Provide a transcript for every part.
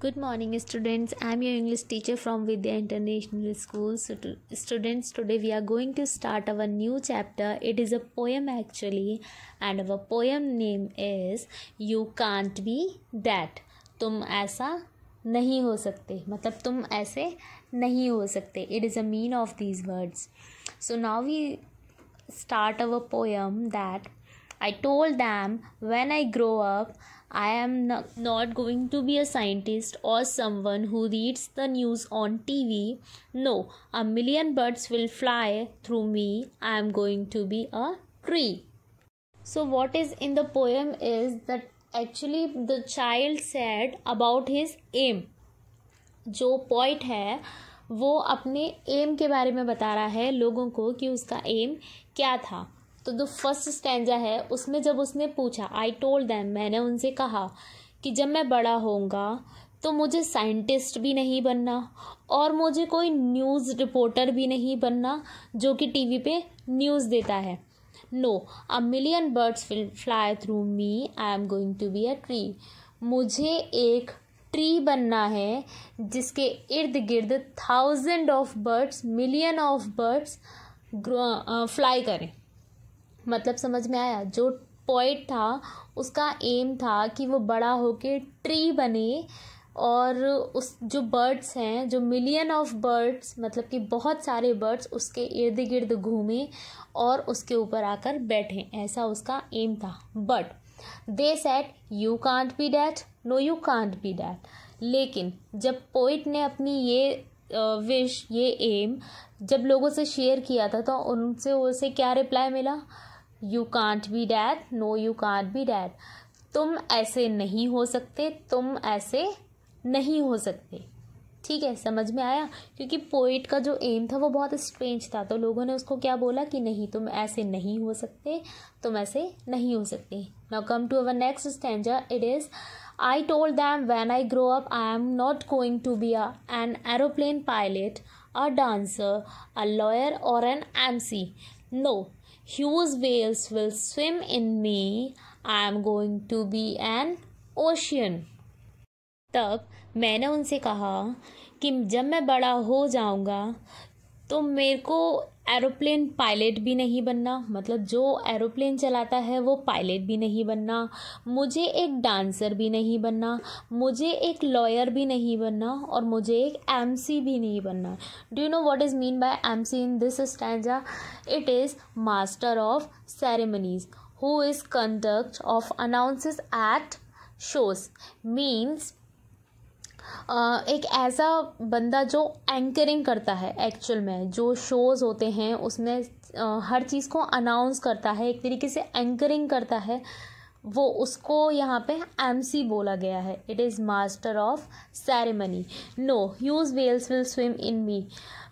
Good morning, students. I am your English teacher from Vidya International School. Students, today we are going to start our new chapter. It is a poem actually, and our poem name is You Can't Be That. तुम ऐसा नहीं हो सकते, मतलब तुम ऐसे नहीं हो सकते. It is a mean of these words. So now we start our poem that I told them when I grow up, I am not going to be a scientist or someone who reads the news on TV. No, a million birds will fly through me. I am going to be a tree. So what is in the poem is that actually the child said about his aim. जो poet है वो अपने M के बारे में बता रहा है लोगों को कि उसका एम क्या था. तो जो फर्स्ट स्टैंजा है उसमें जब उसने पूछा आई टोल्ड देम, मैंने उनसे कहा कि जब मैं बड़ा होऊंगा तो मुझे साइंटिस्ट भी नहीं बनना और मुझे कोई न्यूज़ रिपोर्टर भी नहीं बनना जो कि टीवी पे न्यूज़ देता है. No, a million birds will fly through me. I am going to be a tree. मुझे एक ट्री बनना है जिसके इर्द गिर्द 1000 of birds, million of birds fly करें. मतलब समझ में आया. जो पोइट था उसका एम था कि वो बड़ा होके ट्री बने और उस जो बर्ड्स हैं, जो मिलियन ऑफ बर्ड्स मतलब कि बहुत सारे बर्ड्स उसके इर्द गिर्द घूमें और उसके ऊपर आकर बैठें. ऐसा उसका एम था. But they said you can't be that. No, you can't be that. लेकिन जब पोइट ने अपनी ये विश, ये एम जब लोगों से शेयर किया था तो उनसे उसे क्या रिप्लाई मिला? You can't be that. No, you can't be that. तुम ऐसे नहीं हो सकते, तुम ऐसे नहीं हो सकते. ठीक है, समझ में आया. क्योंकि पोइट का जो एम था वो बहुत स्ट्रेंज था, तो लोगों ने उसको क्या बोला कि नहीं, तुम ऐसे नहीं हो सकते, तुम ऐसे नहीं हो सकते. Now come to our next stanza. It is I told them when I grow up I am not going to be an aeroplane pilot, a dancer, a lawyer or an MC. No, huge whales will swim in me. I am going to be an ocean. तब मैंने उनसे कहा कि जब मैं बड़ा हो जाऊंगा तो मेरे को एरोप्लेन पायलट भी नहीं बनना, मतलब जो एरोप्लेन चलाता है वो पायलट भी नहीं बनना, मुझे एक डांसर भी नहीं बनना, मुझे एक लॉयर भी नहीं बनना और मुझे एक एमसी भी नहीं बनना. Do you know what is mean by MC in this stanza? It is master of ceremonies who is conduct of announces at shows. Means एक ऐसा बंदा जो एंकरिंग करता है, एक्चुअल में जो शोज़ होते हैं उसमें हर चीज़ को अनाउंस करता है, एक तरीके से एंकरिंग करता है, वो उसको यहाँ पे एमसी बोला गया है. It is master of ceremony. No, huge whales will swim in me.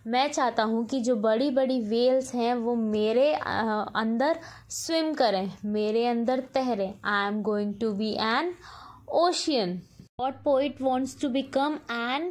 मैं चाहता हूँ कि जो बड़ी बड़ी वेल्स हैं वो मेरे अंदर स्विम करें, मेरे अंदर तैरें. I am going to be an ocean. What poet wants to become an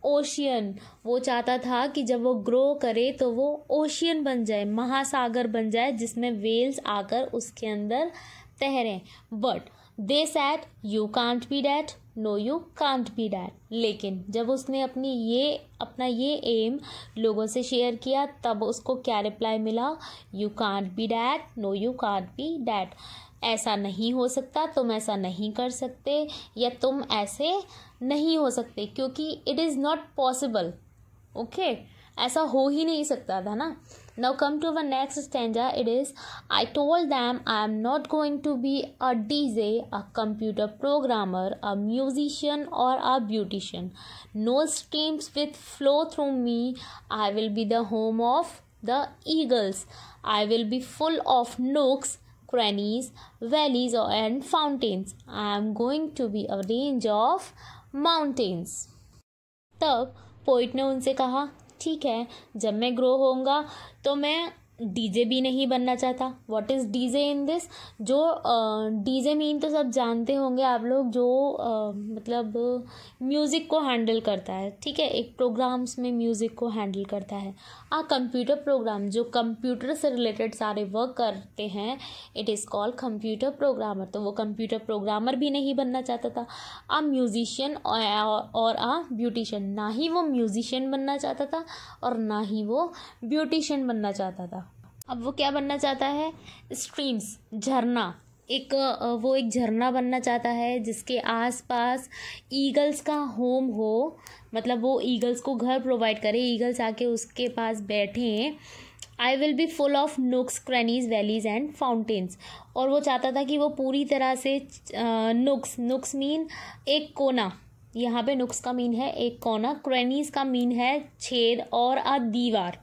ocean? वो चाहता था कि जब वो ग्रो करे तो वो ओशियन बन जाए, महासागर बन जाए जिसमें वेल्स आकर उसके अंदर तैरें. But they said you can't be that. No, you can't be that. लेकिन जब उसने अपना ये एम लोगों से शेयर किया तब उसको क्या रिप्लाई मिला? You can't be that. No, you can't be that. ऐसा नहीं हो सकता, तुम ऐसा नहीं कर सकते, या तुम ऐसे नहीं हो सकते, क्योंकि it is not possible. Okay, ऐसा हो ही नहीं सकता था ना. Now come to our next stanza. It is I told them I am not going to be a DJ, a computer programmer, a musician और a beautician. No streams with flow through me. I will be the home of the eagles. I will be full of nooks, crannies, valleys and fountains. I am going to be a range of mountains. तब poet ने उनसे कहा ठीक है, जब मैं grow होऊंगा तो मैं डीजे भी नहीं बनना चाहता। What is DJ in this? जो डीजे मीन तो सब जानते होंगे आप लोग, जो मतलब म्यूज़िक को हैंडल करता है, ठीक है, एक प्रोग्राम्स में म्यूज़िक को हैंडल करता है। कंप्यूटर प्रोग्राम, जो कंप्यूटर से रिलेटेड सारे वर्क करते हैं, it is called computer programmer. तो वो कंप्यूटर प्रोग्रामर भी नहीं बनना चाहता था। म्यूजिशियन और ब्यूटिशियन, ना ही वो म्यूजिशियन बनना चाहता था और ना ही वो ब्यूटिशियन बनना चाहता था। अब वो क्या बनना चाहता है? स्ट्रीम्स, झरना, वो एक झरना बनना चाहता है जिसके आसपास ईगल्स का होम हो, मतलब वो ईगल्स को घर प्रोवाइड करे, ईगल्स आके उसके पास बैठें। आई विल बी फुल ऑफ नुक्स, क्रैनीज, वैलीज एंड फाउंटेन्स। और वो चाहता था कि वो पूरी तरह से नुक्स मीन एक कोना, यहाँ पे नुक्स का मीन है एक कोना, क्रैनीज का मीन है छेद, और दीवार,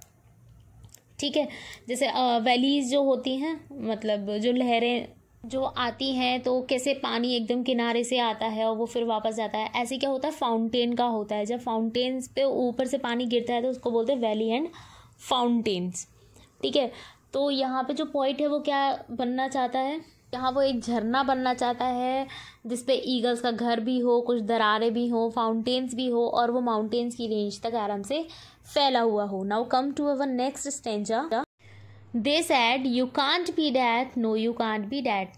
ठीक है। जैसे वैलीज जो होती हैं, मतलब जो लहरें जो आती हैं तो कैसे पानी एकदम किनारे से आता है और वो फिर वापस जाता है, ऐसे क्या होता है फाउंटेन का होता है। जब फाउंटेन्स पे ऊपर से पानी गिरता है तो उसको बोलते हैं वैली एंड फाउंटेन्स, ठीक है। तो यहाँ पे जो पॉइंट है वो क्या बनना चाहता है? यहाँ वो एक झरना बनना चाहता है जिसपे ईगल्स का घर भी हो, कुछ दरारें भी हो, फाउंटेन्स भी हो, और वो माउंटेन्स की रेंज तक आराम से फैला हुआ हो। Now come to our next stanza. They said you can't be that, no you can't be that.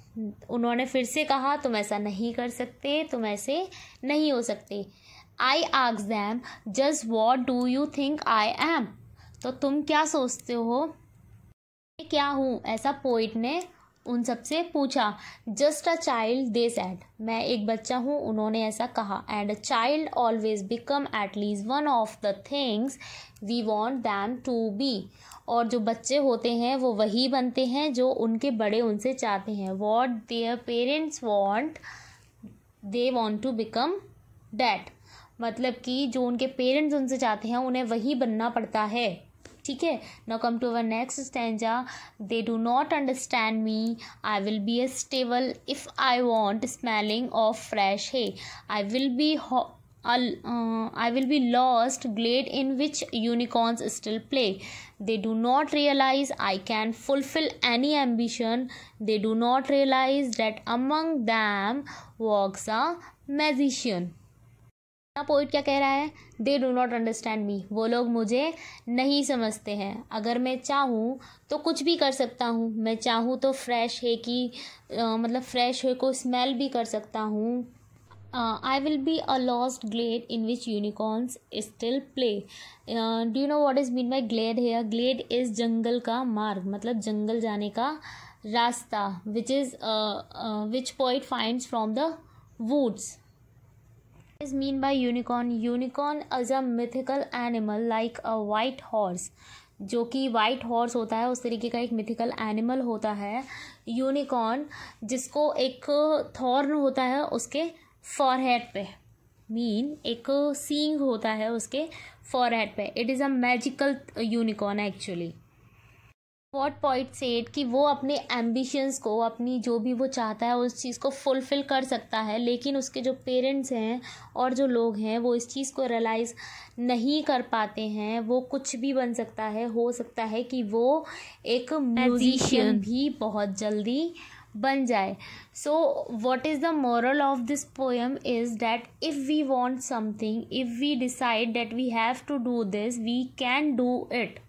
उन्होंने फिर से कहा तुम ऐसा नहीं कर सकते, तुम ऐसे नहीं हो सकते। I asked them just what do you think I am. तो तुम क्या सोचते हो मैं क्या हूँ? ऐसा पोइट ने उन सबसे पूछा। Just a child they said, मैं एक बच्चा हूँ, उन्होंने ऐसा कहा। And a child always become at least one of the things we want them to be. और जो बच्चे होते हैं वो वही बनते हैं जो उनके बड़े उनसे चाहते हैं। What their parents want they want to become that, मतलब कि जो उनके पेरेंट्स उनसे चाहते हैं उन्हें वही बनना पड़ता है, ठीक है। Now come to our next stanza. They do not understand me, I will be a stable if I want smelling of fresh है। I will be lost glade in which unicorns still play. They do not realize I can fulfill any ambition. They do not realize that among them walks a magician. Poet क्या कह रहा है? दे do not understand मी, वो लोग मुझे नहीं समझते हैं। अगर मैं चाहूँ तो कुछ भी कर सकता हूँ। मैं चाहूँ तो फ्रेश है कि मतलब फ्रेश है को स्मेल भी कर सकता हूँ। I will be a lost glade in which unicorns still play. Do you know what is mean by glade here? Glade is जंगल का मार्ग, मतलब जंगल जाने का रास्ता, which poet finds from the woods. is mean by unicorn? Unicorn is a mythical animal like a white horse, जो कि वाइट हॉर्स होता है उस तरीके का एक मिथिकल एनिमल होता है यूनिकॉर्न, जिसको एक थॉर्न होता है उसके फॉरहेड पे, मीन एक सींग होता है उसके फॉरहेड पे। It is a magical unicorn actually. What point said कि वो अपने एम्बिशंस को, अपनी जो भी वो चाहता है उस चीज़ को फुलफ़िल कर सकता है, लेकिन उसके जो पेरेंट्स हैं और जो लोग हैं वो इस चीज़ को रियलाइज़ नहीं कर पाते हैं। वो कुछ भी बन सकता है, हो सकता है कि वो एक म्यूजिशियन भी बहुत जल्दी बन जाए। So what is the moral of this poem is that if we want something, if we decide that we have to do this, we can do it.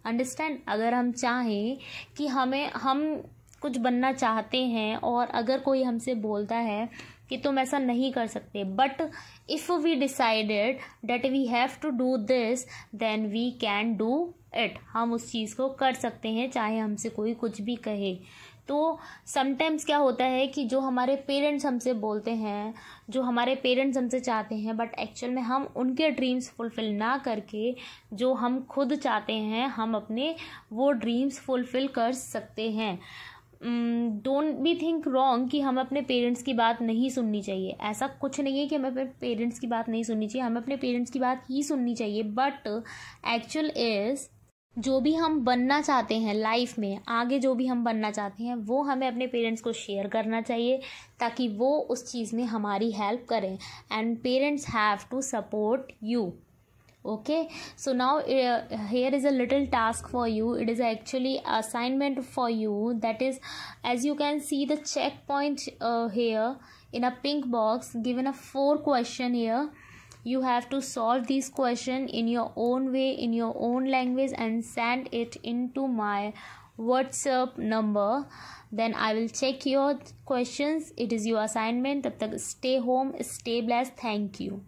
Understand? अगर हम चाहें कि हम कुछ बनना चाहते हैं और अगर कोई हमसे बोलता है कि तुम ऐसा नहीं कर सकते, but if we decided that we have to do this then we can do it, हम उस चीज़ को कर सकते हैं चाहे हमसे कोई कुछ भी कहे। तो समटाइम्स क्या होता है कि जो हमारे पेरेंट्स हमसे बोलते हैं, जो हमारे पेरेंट्स हमसे चाहते हैं, बट एक्चुअल में हम उनके ड्रीम्स फुलफ़िल ना करके जो हम खुद चाहते हैं हम अपने वो ड्रीम्स फुलफ़िल कर सकते हैं। डोंट बी थिंक रॉन्ग कि हमें अपने पेरेंट्स की बात नहीं सुननी चाहिए। ऐसा कुछ नहीं है कि हमें अपने पेरेंट्स की बात नहीं सुननी चाहिए, हमें अपने पेरेंट्स की बात ही सुननी चाहिए। बट एक्चुअल इज़ जो भी हम बनना चाहते हैं लाइफ में, आगे जो भी हम बनना चाहते हैं वो हमें अपने पेरेंट्स को शेयर करना चाहिए ताकि वो उस चीज़ में हमारी हेल्प करें। And parents have to support you. Okay, so now here is a little task for you. It is actually assignment for you. That is, as you can see the checkpoint here in a pink box, given a 4 question here. You have to solve this question in your own way, in your own language, and send it into my WhatsApp number. Then I will check your questions. It is your assignment. Tab tak stay home, stay blessed. Thank you.